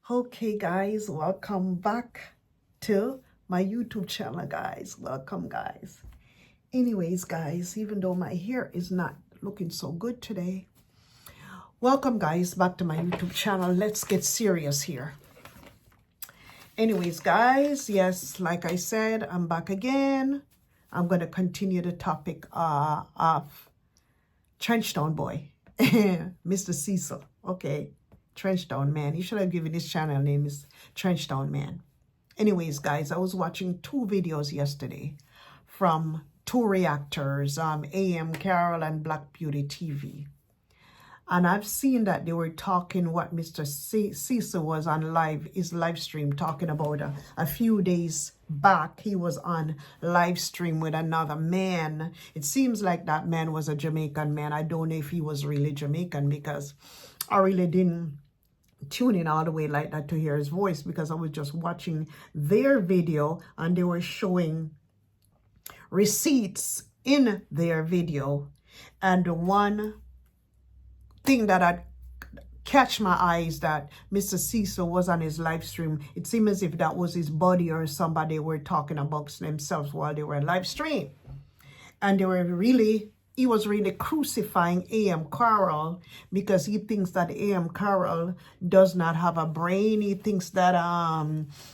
Okay guys, welcome back to my YouTube channel guys. Welcome guys. Anyways guys, even though my hair is not looking so good today, welcome guys back to my YouTube channel. Let's get serious here. Anyways guys, yes, like I said, I'm back again. I'm going to continue the topic of Trenchtown boy, Mr. Cecil. Okay. Trenchtown man. He should have given his channel name is Trenchtown man. Anyways, guys, I was watching two videos yesterday from two reactors, AM Carol and Black Beauty TV. And I've seen that they were talking what Mr. Cecil was on his live stream talking about a few days back. He was on live stream with another man. It seems like that man was a Jamaican man. I don't know if he was really Jamaican because I really didn't tune in all the way like that to hear his voice because I was just watching their video and they were showing receipts in their video. And the one thing that had catch my eyes that Mr. Cecil was on his live stream, it seemed as if that was his buddy or somebody were talking amongst themselves while they were live stream. And he was really crucifying AM Carol because he thinks that AM Carol does not have a brain. He thinks that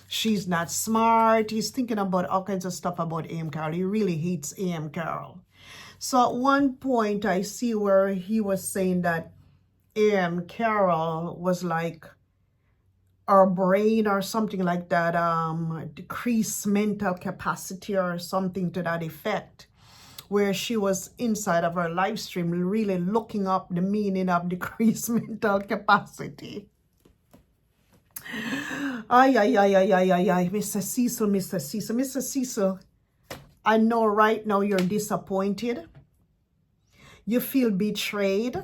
she's not smart. He's thinking about all kinds of stuff about AM Carol. He really hates AM Carol. So at one point I see where he was saying that AM Carol was like our brain or something like that, decreased mental capacity or something to that effect, where she was inside of her live stream really looking up the meaning of decreased mental capacity. Ay, Mr. Cecil, I know right now you're disappointed. You feel betrayed.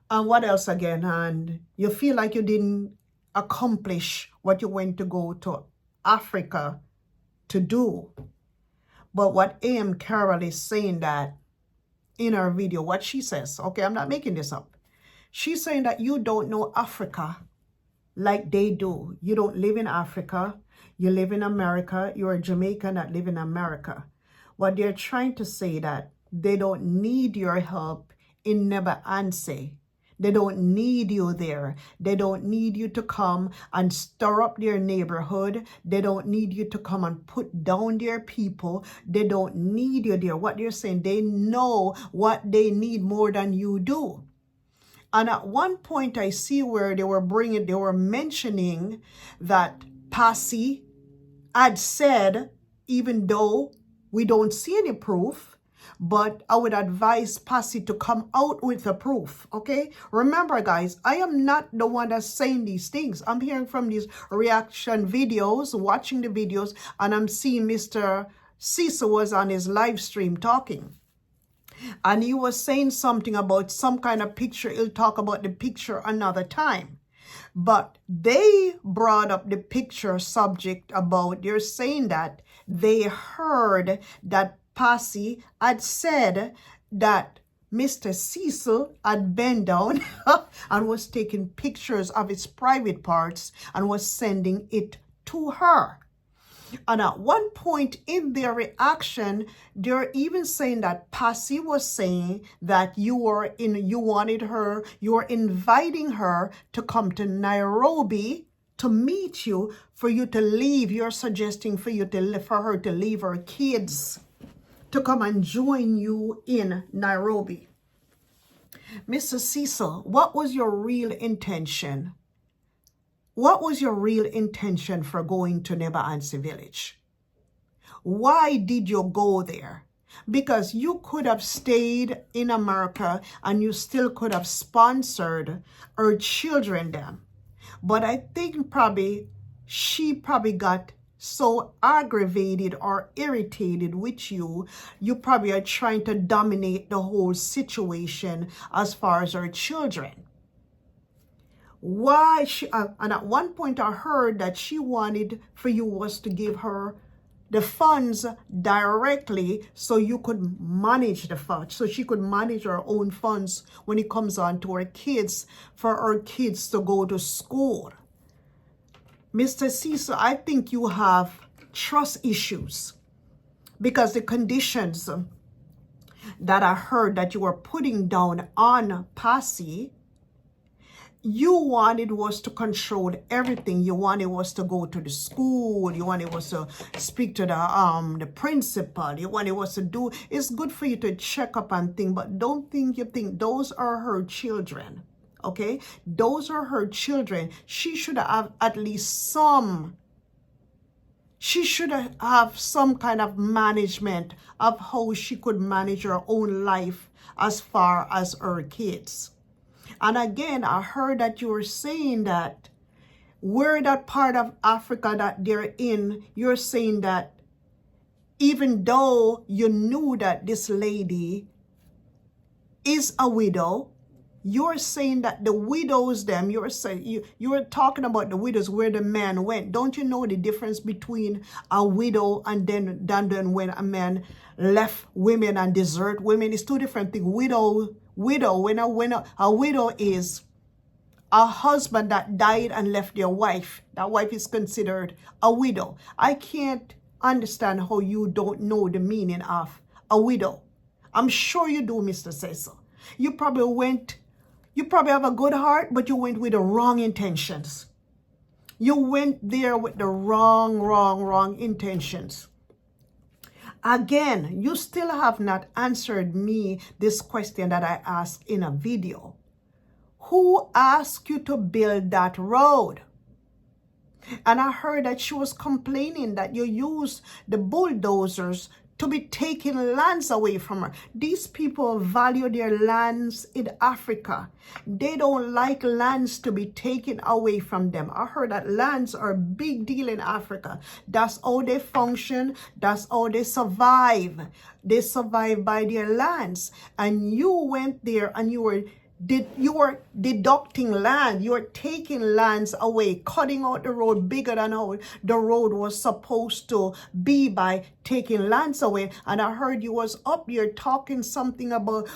And what else again? And you feel like you didn't accomplish what you went to go to Africa to do. But what AM Carol is saying that in her video, what she says, okay, I'm not making this up. She's saying that you don't know Africa like they do. You don't live in Africa. You live in America. You're a Jamaican that live in America. What they're trying to say that they don't need your help in Nebaanse. They don't need you there. They don't need you to come and stir up their neighborhood. They don't need you to come and put down their people. They don't need you there. What they're saying, they know what they need more than you do. And at one point I see where they were mentioning that Passy had said, even though we don't see any proof, but I would advise Passy to come out with the proof, okay? Remember, guys, I am not the one that's saying these things. I'm hearing from these reaction videos, watching the videos, and I'm seeing Mr. Cecil was on his live stream talking. And he was saying something about some kind of picture. He'll talk about the picture another time. But they brought up the picture subject about, they're saying that they heard that Passy had said that Mr. Cecil had bent down and was taking pictures of his private parts and was sending it to her. And at one point in their reaction, they're even saying that Passy was saying that you were inviting her to come to Nairobi to meet you, for you to leave. You're suggesting for her to leave her kids to come and join you in Nairobi. Mr. Cecil, what was your real intention? What was your real intention for going to Nebaanse village? Why did you go there? Because you could have stayed in America and you still could have sponsored her children then. But I think she probably got so aggravated or irritated with you, you probably are trying to dominate the whole situation as far as her children. Why and at one point I heard that she wanted for you was to give her the funds directly so you could manage the funds, so she could manage her own funds when it comes on to her kids, for her kids to go to school. Mr. Cecil, I think you have trust issues because the conditions that I heard that you were putting down on Passy, you wanted was to control everything. You wanted was to go to the school. You wanted was to speak to the principal. You wanted was to do. It's good for you to check up and think, but don't think you think those are her children. Okay, those are her children. She should have at least some. She should have some kind of management of how she could manage her own life as far as her kids. And again, I heard that you were saying that where that part of Africa that they're in, you're saying that even though you knew that this lady is a widow, you're saying that the widows, them, you're saying you're talking about the widows where the man went. Don't you know the difference between a widow and then when a man left women and desert women? It's two different things. Widow, when a widow is a husband that died and left their wife. That wife is considered a widow. I can't understand how you don't know the meaning of a widow. I'm sure you do, Mr. Cecil. You probably have a good heart, but you went with the wrong intentions. You went there with the wrong intentions. Again, you still have not answered me this question that I asked in a video. Who asked you to build that road? And I heard that she was complaining that you used the bulldozers to be taking lands away from her. These people value their lands in Africa. They don't like lands to be taken away from them. I heard that lands are a big deal in Africa. That's how they function. That's how they survive. They survive by their lands. And you went there and you were deducting land. You're taking lands away, cutting out the road bigger than how the road was supposed to be by taking lands away. And I heard you was up there talking something about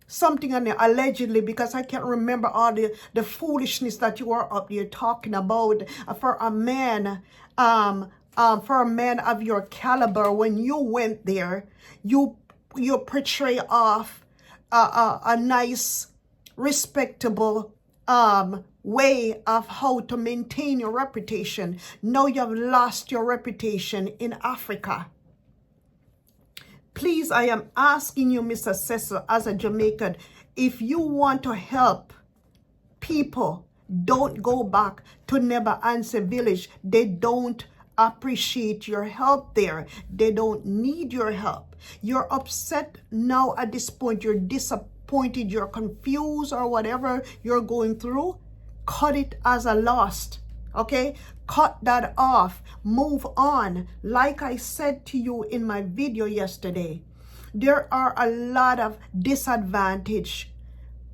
something on there allegedly, because I can't remember all the foolishness that you were up there talking about for a man of your caliber. When you went there, you portray off a nice, respectable way of how to maintain your reputation. Now you have lost your reputation in Africa. Please, I am asking you, Mr. Cecil, as a Jamaican, if you want to help people, don't go back to Never Answer Village. They don't appreciate your help there. They don't need your help. You're upset now at this point. You're disappointed. You're confused or whatever you're going through. Cut it as a loss. Okay? Cut that off. Move on. Like I said to you in my video yesterday, there are a lot of disadvantaged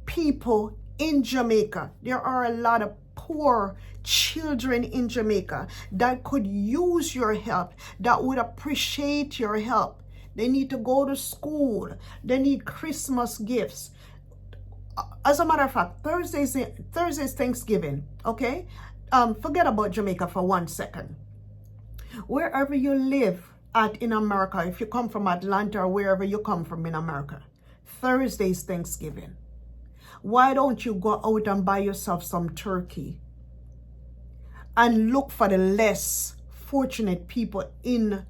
people in Jamaica. There are a lot of poor children in Jamaica that could use your help, that would appreciate your help. They need to go to school. They need Christmas gifts. As a matter of fact, Thursday's Thanksgiving, okay? Forget about Jamaica for 1 second. Wherever you live at in America, if you come from Atlanta or wherever you come from in America, Thursday's Thanksgiving. Why don't you go out and buy yourself some turkey and look for the less fortunate people in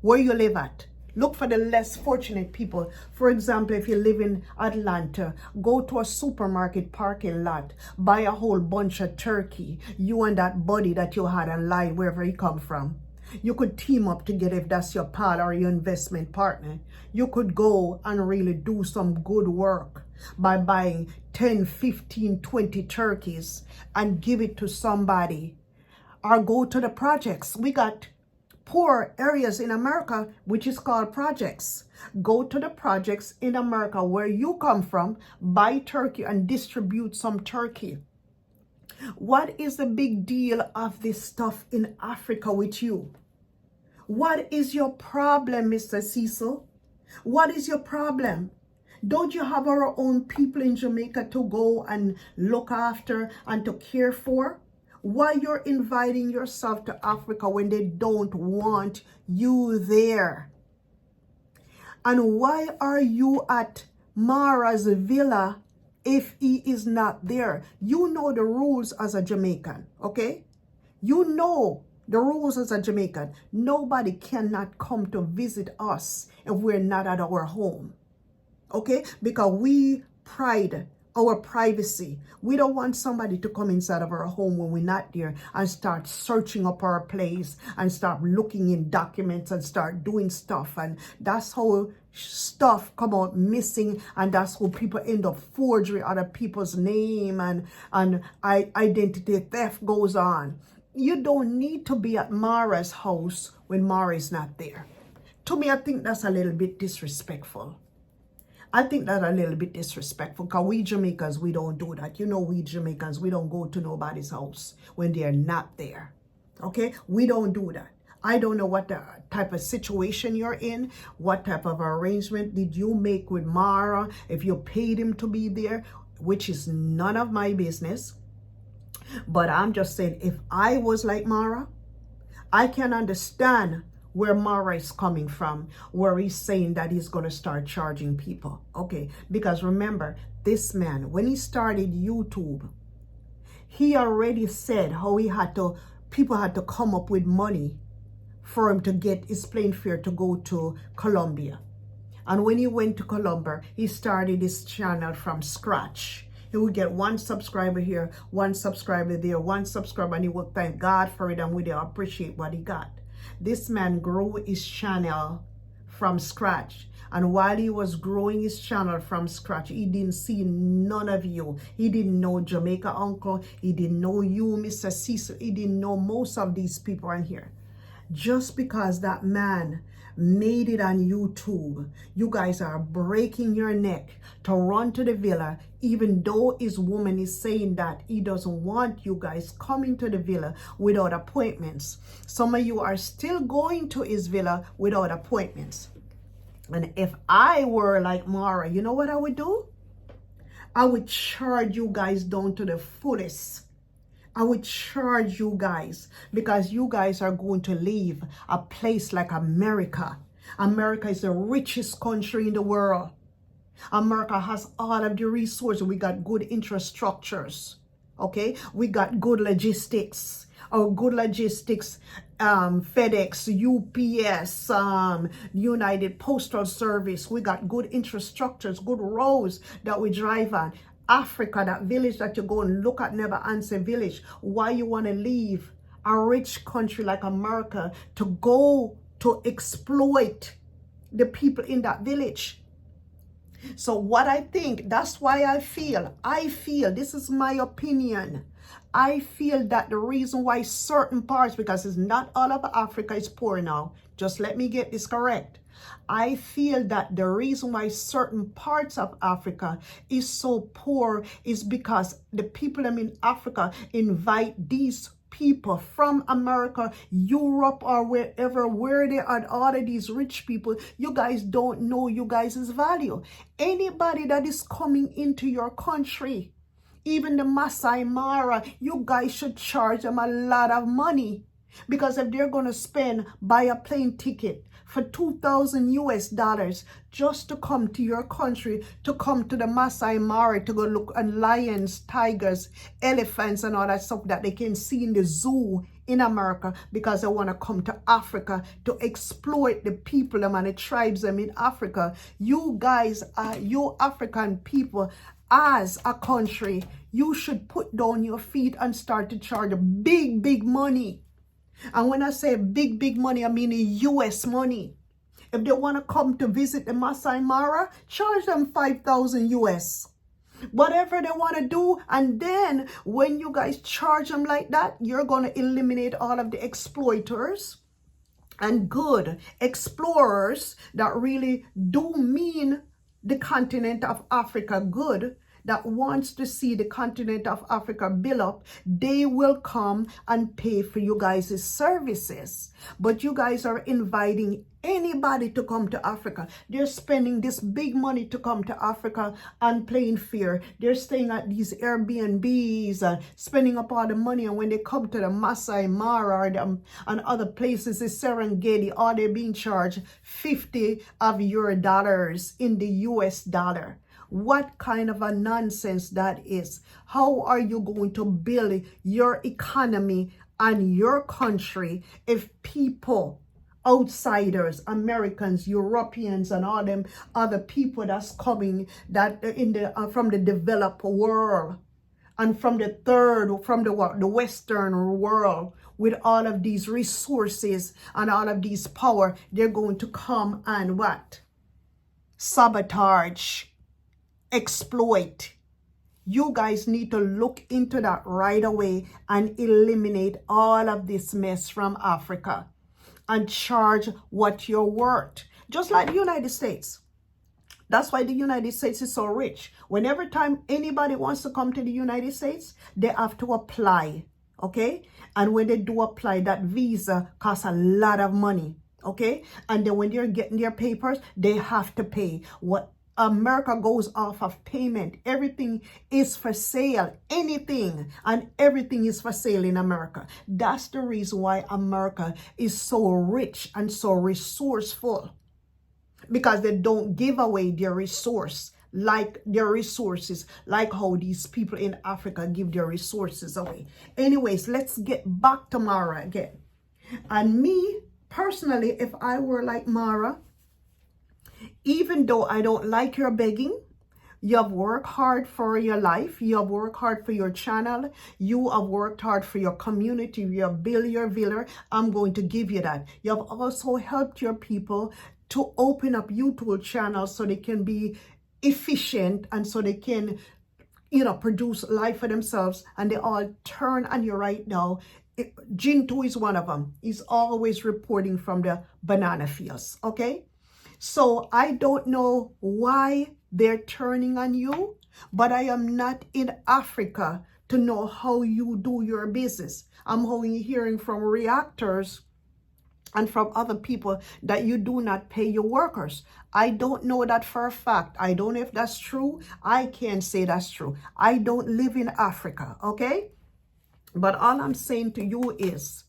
where you live at? Look for the less fortunate people. For example, if you live in Atlanta, go to a supermarket parking lot, buy a whole bunch of turkey, you and that buddy that you had and lied wherever he come from. You could team up together if that's your pal or your investment partner. You could go and really do some good work by buying 10, 15, 20 turkeys and give it to somebody. Or go to the projects. We got poor areas in America, which is called projects. Go to the projects in America where you come from, buy turkey and distribute some turkey. What is the big deal of this stuff in Africa with you? What is your problem, Mr. Cecil? What is your problem? Don't you have our own people in Jamaica to go and look after and to care for? Why you're inviting yourself to Africa when they don't want you there? And why are you at Mara's villa if he is not there? You know the rules as a Jamaican, okay? You know the rules as a Jamaican. Nobody cannot come to visit us if we're not at our home, okay? Because we pride our privacy. We don't want somebody to come inside of our home when we're not there and start searching up our place and start looking in documents and start doing stuff. And that's how stuff come out missing, and that's how people end up forging other people's name, and identity theft goes on. You don't need to be at Mara's house when Mara is not there. To me, I think that's a little bit disrespectful. I think that's a little bit disrespectful, because we Jamaicans, we don't do that. You know, we Jamaicans, we don't go to nobody's house when they're not there. Okay? We don't do that. I don't know what the type of situation you're in. What type of arrangement did you make with Mara? If you paid him to be there, which is none of my business. But I'm just saying, if I was like Mara, I can understand where Mara is coming from, where he's saying that he's going to start charging people. Okay, because remember, this man, when he started YouTube, he already said how people had to come up with money for him to get his plane fare to go to Colombia. And when he went to Colombia, he started his channel from scratch. He would get 1 subscriber here, 1 subscriber there, 1 subscriber, and he would thank God for it, and we do appreciate what he got. This man grew his channel from scratch. And while he was growing his channel from scratch, he didn't see none of you. He didn't know Jamaica Uncle. He didn't know you, Mr. Cecil. He didn't know most of these people on here. Just because that man made it on YouTube, you guys are breaking your neck to run to the villa, even though his woman is saying that he doesn't want you guys coming to the villa without appointments. Some of you are still going to his villa without appointments. And if I were like Mara, you know what I would do? I would charge you guys down to the fullest. I would charge you guys, because you guys are going to leave a place like America. America is the richest country in the world. America has all of the resources. We got good infrastructures. Okay, we got good logistics. Our good logistics, FedEx, UPS, United Postal Service. We got good infrastructures, good roads that we drive on. Africa, that village that you go and look at, never answer village. Why you want to leave a rich country like America to go to exploit the people in that village? So what I think, that's why I feel, this is my opinion, I feel that the reason why certain parts, because it's not all of Africa is poor now, just let me get this correct. I feel that the reason why certain parts of Africa is so poor is because the people in Africa invite these people from America, Europe, or wherever, where they are, all of these rich people. You guys don't know you guys' value. Anybody that is coming into your country, even the Masai Mara, you guys should charge them a lot of money. Because if they're going to buy a plane ticket for $2,000 just to come to your country, to come to the Masai Mara, to go look at lions, tigers, elephants, and all that stuff that they can see in the zoo in America, because they want to come to Africa to exploit the people and the tribes in Africa. You guys, you African people, as a country, you should put down your feet and start to charge big money. And when I say big money, I mean US money. If they want to come to visit the Masai Mara, charge them 5,000 US. Whatever they want to do. And then when you guys charge them like that, you're going to eliminate all of the exploiters and good explorers that really do mean the continent of Africa good. that wants to see the continent of Africa build up, they will come and pay for you guys' services. But you guys are inviting anybody to come to Africa. They're spending this big money to come to Africa and playing fair. They're staying at these Airbnbs and spending up all the money. And when they come to the Masai Mara and other places, the Serengeti, all they're being charged 50 of your dollars in the US dollar. What kind of a nonsense that is? How are you going to build your economy and your country if people, outsiders, Americans, Europeans, and all them other people that's coming that from the developed world and from the Western world with all of these resources and all of these power, they're going to come and what? Sabotage, exploit. You guys need to look into that right away and eliminate all of this mess from Africa and charge what you're worth. Just like the United States. That's why the United States is so rich. Whenever time anybody wants to come to the United States, they have to apply, okay? And when they do apply, that visa costs a lot of money, okay? And then when they're getting their papers, they have to pay. What America goes off of payment. Everything is for sale. Anything and everything is for sale in America. That's the reason why America is so rich and so resourceful. Because they don't give away their resources like how these people in Africa give their resources away. Anyways, let's get back to Mara again. And me, personally, if I were like Mara, even though I don't like your begging, you have worked hard for your life. You have worked hard for your channel. You have worked hard for your community. You have built your villa. I'm going to give you that. You have also helped your people to open up YouTube channels so they can be efficient and so they can, produce life for themselves. And they all turn on you right now. Jintu is one of them. He's always reporting from the banana fields, okay? So I don't know why they're turning on you, but I am not in Africa to know how you do your business. I'm only hearing from reactors and from other people that you do not pay your workers. I don't know that for a fact. I don't know if that's true. I can't say that's true. I don't live in Africa, okay? But all I'm saying to you is,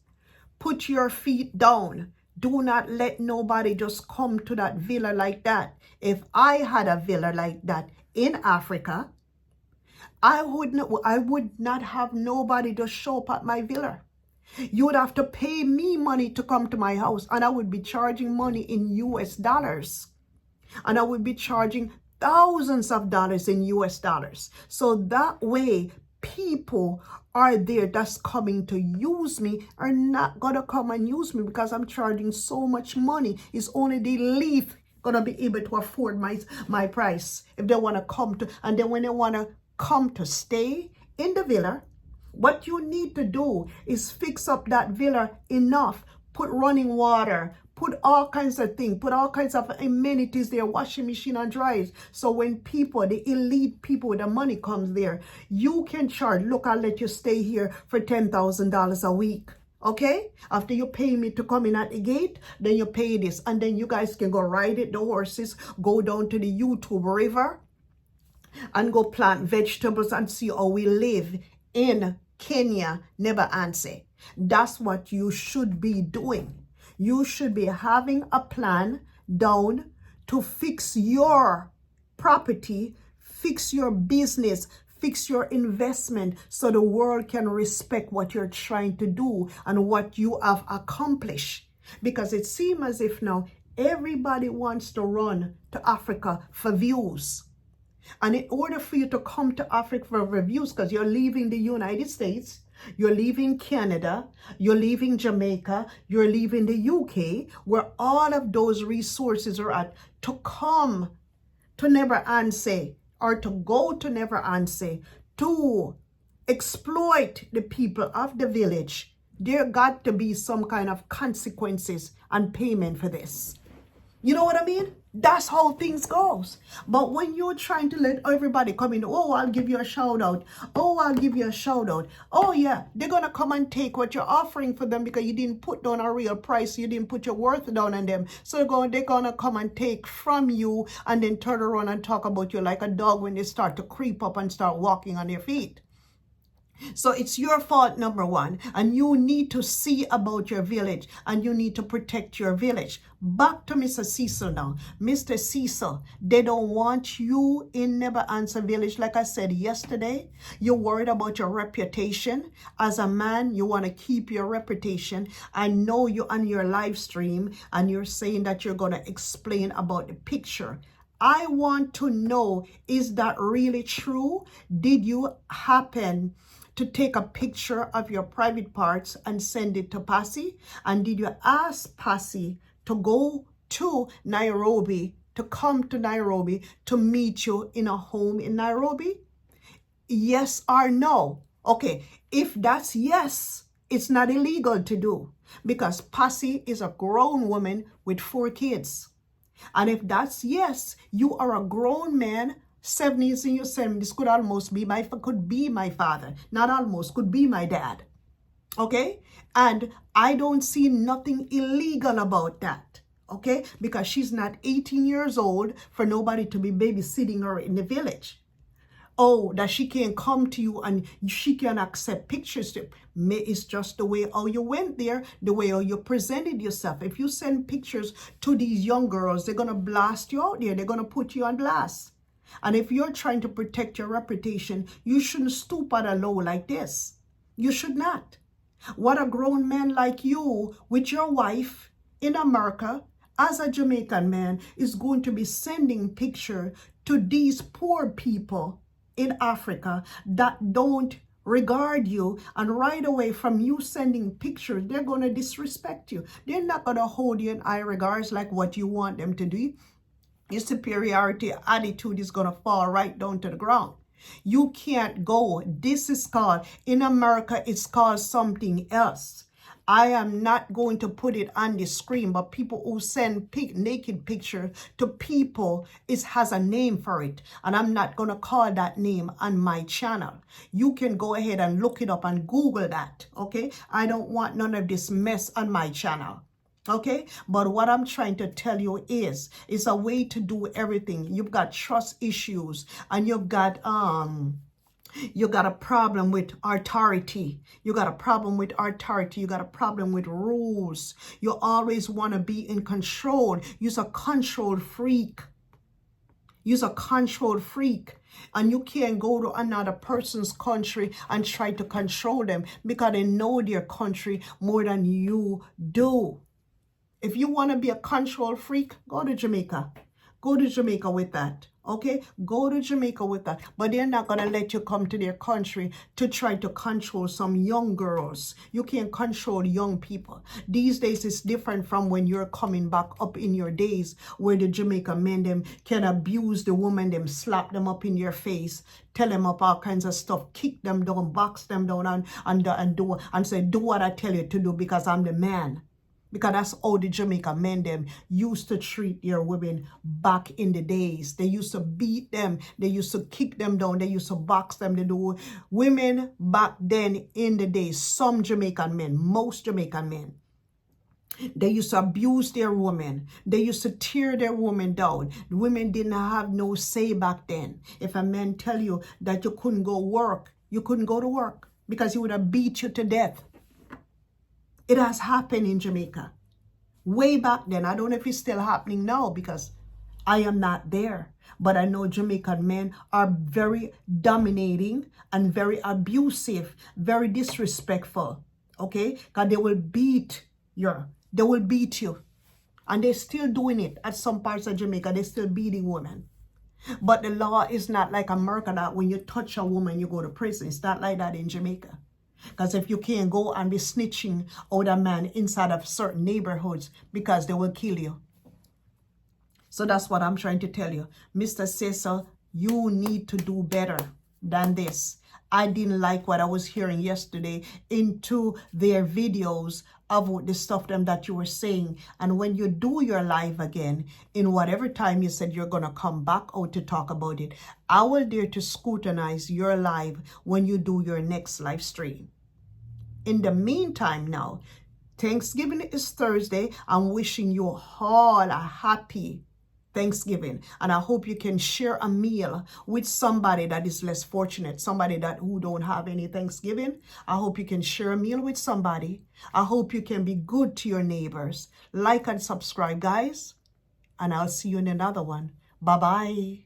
put your feet down. Do not let nobody just come to that villa like that. If I had a villa like that in Africa, I would not have nobody just show up at my villa. You would have to pay me money to come to my house, and I would be charging money in US dollars. And I would be charging thousands of dollars in US dollars. So that way, people are there that's coming to use me are not gonna come and use me because I'm charging so much money. It's only the elite gonna be able to afford my price if they want to come to. And then when they want to come to stay in the villa, what you need to do is fix up that villa enough, put running water, put all kinds of things, put all kinds of amenities there, washing machine and dryers. So when people, the elite people with the money comes there, you can charge, look, I'll let you stay here for $10,000 a week. Okay? After you pay me to come in at the gate, then you pay this. And then you guys can go ride it, the horses, go down to the YouTube River and go plant vegetables and see how we live in Kenya, Nebaanse. That's what you should be doing. You should be having a plan down to fix your property, fix your business, fix your investment so the world can respect what you're trying to do and what you have accomplished. Because it seems as if now everybody wants to run to Africa for views. And in order for you to come to Africa for reviews, because you're leaving the United States, you're leaving Canada, you're leaving Jamaica, you're leaving the UK, where all of those resources are at, to come to Nebaanse or to go to Nebaanse to exploit the people of the village. There got to be some kind of consequences and payment for this. You know what I mean? That's how things goes. But when you're trying to let everybody come in, oh, I'll give you a shout out. Oh, I'll give you a shout out. Oh, yeah, they're going to come and take what you're offering for them because you didn't put down a real price. You didn't put your worth down on them. So they're going to come and take from you and then turn around and talk about you like a dog when they start to creep up and start walking on their feet. So it's your fault, number one, and you need to see about your village and you need to protect your village. Back to Mr. Cecil now. Mr. Cecil, they don't want you in Never Answer Village. Like I said yesterday, you're worried about your reputation. As a man, you want to keep your reputation. I know you're on your live stream and you're saying that you're going to explain about the picture. I want to know, is that really true? Did you happen to take a picture of your private parts and send it to Passy? And did you ask Passy to go to Nairobi, to come to Nairobi, to meet you in a home in Nairobi? Yes or no? Okay, if that's yes, it's not illegal to do because Passy is a grown woman with 4 kids. And if that's yes, you are a grown man, 70s in your 70s, could be my father. Not almost, could be my dad. Okay? And I don't see nothing illegal about that. Okay? Because she's not 18 years old for nobody to be babysitting her in the village. Oh, that she can come to you and she can accept pictures. It's just the way how you went there, the way how you presented yourself. If you send pictures to these young girls, they're going to blast you out there. They're going to put you on blast. And if you're trying to protect your reputation, you shouldn't stoop at a low like this. You should not. What a grown man like you with your wife in America as a Jamaican man is going to be sending picture to these poor people in Africa that don't regard you, and right away from you sending pictures, they're going to disrespect you. They're not going to hold you in high regards like what you want them to do. Your superiority attitude is going to fall right down to the ground. You can't go. This is called, in America, it's called something else. I am not going to put it on the screen, but people who send naked pictures to people, it has a name for it. And I'm not going to call that name on my channel. You can go ahead and look it up and Google that, okay? I don't want none of this mess on my channel. Okay, but what I'm trying to tell you is, it's a way to do everything. You've got trust issues and you've got you got a problem with authority. You got a problem with authority. You got a problem with rules. You always want to be in control. You're a control freak. You're a control freak. And you can't go to another person's country and try to control them because they know their country more than you do. If you want to be a control freak, go to Jamaica. Go to Jamaica with that. Okay? Go to Jamaica with that. But they're not going to let you come to their country to try to control some young girls. You can't control young people. These days it's different from when you're coming back up in your days where the Jamaican men them can abuse the woman, them slap them up in your face, tell them up all kinds of stuff, kick them down, box them down and say, do what I tell you to do because I'm the man. Because that's how the Jamaican men them used to treat their women back in the days. They used to beat them. They used to kick them down. They used to box them. They do. Women back then in the days, some Jamaican men, most Jamaican men, they used to abuse their women. They used to tear their women down. The women didn't have no say back then. If a man tell you that you couldn't go work, you couldn't go to work because he would have beat you to death. It has happened in Jamaica. Way back then. I don't know if it's still happening now because I am not there. But I know Jamaican men are very dominating and very abusive, very disrespectful. Okay? Because they will beat you. They will beat you. And they're still doing it at some parts of Jamaica. They're still beating women. But the law is not like America that when you touch a woman, you go to prison. It's not like that in Jamaica. Because if you can't go and be snitching out a man inside of certain neighborhoods because they will kill you. So that's what I'm trying to tell you. Mr. Cecil, you need to do better than this. I didn't like what I was hearing yesterday into their videos of the stuff them that you were saying. And when you do your live again, in whatever time you said you're going to come back out to talk about it, I will dare to scrutinize your live when you do your next live stream. In the meantime now, Thanksgiving is Thursday. I'm wishing you all a happy Thanksgiving, and I hope you can share a meal with somebody that is less fortunate, somebody who don't have any Thanksgiving. I hope you can share a meal with somebody. I hope you can be good to your neighbors. Like and subscribe, guys, and I'll see you in another one. Bye-bye.